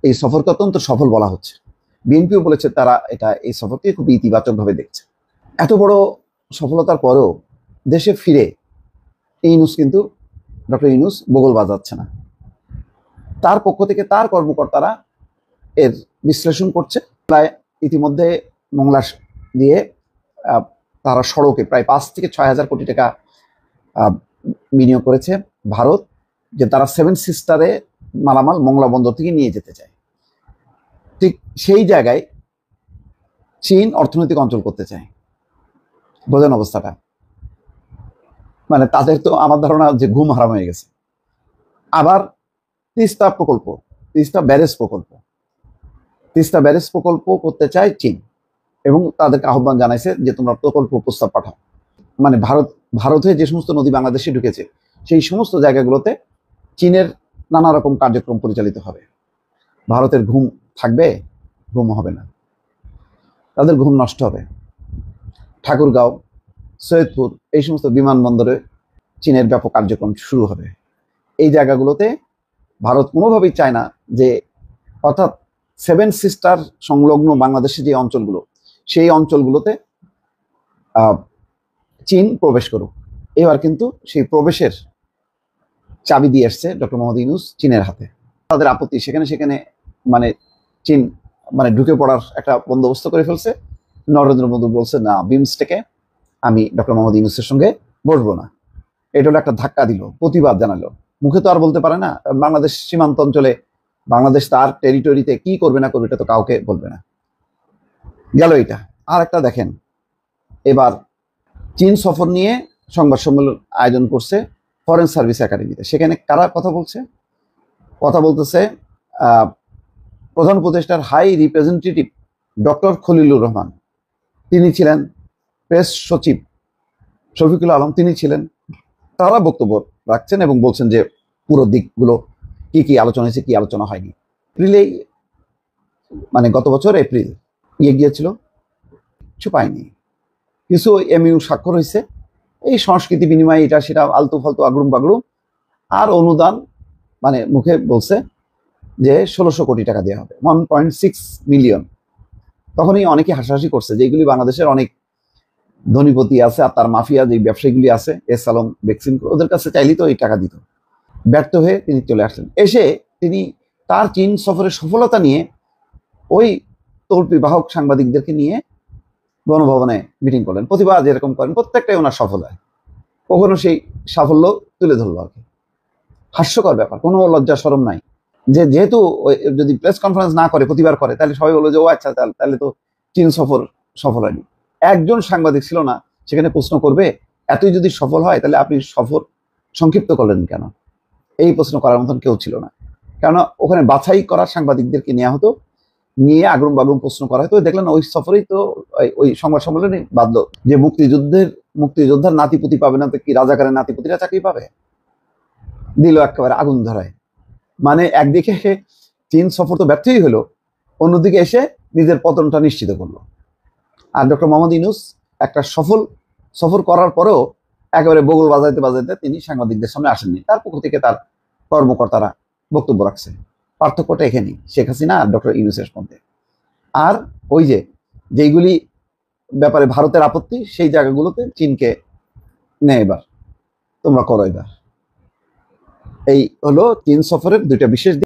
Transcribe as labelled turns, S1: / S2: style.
S1: এই সফরকে অত্যন্ত সফল বলা হচ্ছে। বিএনপিও বলেছে তারা এই সফরকে খুব ইতিবাচকভাবে দেখছে। এত বড় সফলতার পরেও দেশে ফিরে ডক্টর ইউনূস বগল বাজাচ্ছে না। তার পক্ষ থেকে তার কর্মকর্তারা এর বিশ্লেষণ করছে। ইতিমধ্যে মংলা দিয়ে তারা সড়কে প্রায় 5 থেকে 6 হাজার কোটি টাকা বিনিয়োগ করেছে ভারত, যে তারা 7 সিস্টারে মালামাল মংলা বন্দর থেকে নিয়ে যেতে চায়। ঠিক সেই জায়গায় চীন অর্থনৈতিক অঞ্চল করতে চায়। বোঝেন অবস্থাটা। মানে তাদের তো আমার ধারণা যে ঘুম হারাম হয়ে গেছে। আবার তিস্তা ব্যারেজ প্রকল্প করতে চায় চীন, এবং তাদেরকে আহ্বান জানাইছে যে তোমরা প্রকল্প প্রস্তাব পাঠাও। মানে ভারতে যে সমস্ত নদী বাংলাদেশে ঢুকেছে সেই সমস্ত জায়গাগুলোতে চীনের নানা রকম কার্যক্রম পরিচালিত হবে। ভারতের ঘুম থাকবে? ঘুম হবে না, তাদের ঘুম নষ্ট হবে। ঠাকুরগাঁও, সৈয়দপুর, এই সমস্ত বিমানবন্দরে চীনের ব্যাপক কার্যক্রম শুরু হবে। এই জায়গাগুলোতে ভারত কোনোভাবেই চায় না যে, অর্থাৎ 7 সিস্টার সংলগ্ন বাংলাদেশের যে অঞ্চলগুলো, সেই অঞ্চলগুলোতে চীন প্রবেশ করুক। এবার কিন্তু সেই প্রবেশের চাবি দিয়ে আসছে ডক্টর মোহাম্মদ ইউনূস চীনের হাতে। তাদের আপত্তি, সেখানে মানে চীন ঢুকে পড়ার একটা বন্দোবস্ত করে ফেলছে। নরেন্দ্র মোদী বলছে না, বিমস্টেকে আমি ডক্টর মোহাম্মদ ইউনূসের সঙ্গে বসবো না। এটা হলো একটা ধাক্কা দিল, প্রতিবাদ জানালো। মুখে তো আর বলতে পারে না। বাংলাদেশ সীমান্ত অঞ্চলে বাংলাদেশ তার টেরিটরিতে কি করবে না করবে এটা তো কাউকে বলবে না। গেল এটা। আর একটা দেখেন, এবার চীন সফর নিয়ে সংবাদ সম্মেলন আয়োজন করছে ফরেন সার্ভিস একাডেমিতে। সেখানে কারা কথা বলতেছে প্রধান উপদেষ্টার high representative doctor Khalilur Rahman, তিনি ছিলেন প্রেস সচিব শফিকুল আলম, তিনি ছিলেন। তারা বক্তব্য রাখছেন এবং বলছেন যে পুরো দিকগুলো কি আলোচনা হয়েছে, কি আলোচনা হয়নি। এপ্রিলেই, গত বছর এপ্রিল গিয়েছিল, কিছু পায়নি। কিছু এমইউ স্বাক্ষর হয়েছে, এই সংস্কৃতি বিনিময়, এটা সেটা আলতু ফালতু আগরুম বাগরুম। আর অনুদান মুখে বলছে যে 1600 কোটি টাকা দেওয়া হবে, 1.6 মিলিয়ন। তখনই অনেকে হাসাহাসি করছে যে এগুলি বাংলাদেশের অনেক ধনীপতি আছে আর তার মাফিয়া যে ব্যবসায়ীগুলি আছে, এস আলম, বেক্সিম, ওদের কাছে চাইলেই তো এই টাকা দিত। ব্যর্থ হয়ে তিনি চলে আসলেন। এসে তিনি তার চীন সফরের সফলতা নিয়ে ওই তল্পি বাহক সাংবাদিকদেরকে নিয়ে গণভবনে মিটিং করলেন। প্রতিবাদ যেরকম করেন প্রত্যেকটাই ওনার সফল হয়। কখনো সেই সাফল্য তুলে ধরলো আর কি। হাস্যকর ব্যাপার, কোনো লজ্জা শরম নাই। যেহেতু যদি প্রেস কনফারেন্স না করে, প্রতিবার করে, তাহলে সবাই বললো যে ও আচ্ছা, তাহলে তো চীন সফর সফল হয়নি। একজন সাংবাদিক ছিল না সেখানে প্রশ্ন করবে, এতই যদি সফল হয় তাহলে আপনি সফর সংক্ষিপ্ত করলেন কেন? এই প্রশ্ন করার মতন কেউ ছিল না। কেননা ওখানে বাছাই করা সাংবাদিকদেরকে নেওয়া হতো, নিয়ে আগরুম বাগরুম প্রশ্ন করা হতো। দেখলেন ওই সফরেই তো ওই সংবাদ সম্মেলনে বাদলো যে মুক্তিযোদ্ধার নাতিপুতি পাবে না তো কি রাজাকারের নাতিপুতিরা চাকরি পাবে? দিল একেবারে আগুন ধরায়। একদিকে চীন সফর তো ব্যর্থই হলো, অন্যদিকে এসে নিজের পতনটা নিশ্চিত করলো। আর ডক্টর মোহাম্মদ ইউনূস একটা সফর করার পরেও একেবারে বগল বাজাইতে তিনি সাংবাদিকদের সামনে আসেননি। তার পক্ষ থেকে তার কর্মকর্তারা বক্তব্য রাখছে। পার্থক্যটা এখানেই, শেখ হাসিনা আর ডক্টর ইউনূসের মধ্যে। আর ওই যেইগুলি ব্যাপারে ভারতের আপত্তি, সেই জায়গাগুলোতে চীনকে নেয়, এবার তোমরা করো। এবার এই হলো চীন সফরের 2টা বিশেষ দিক।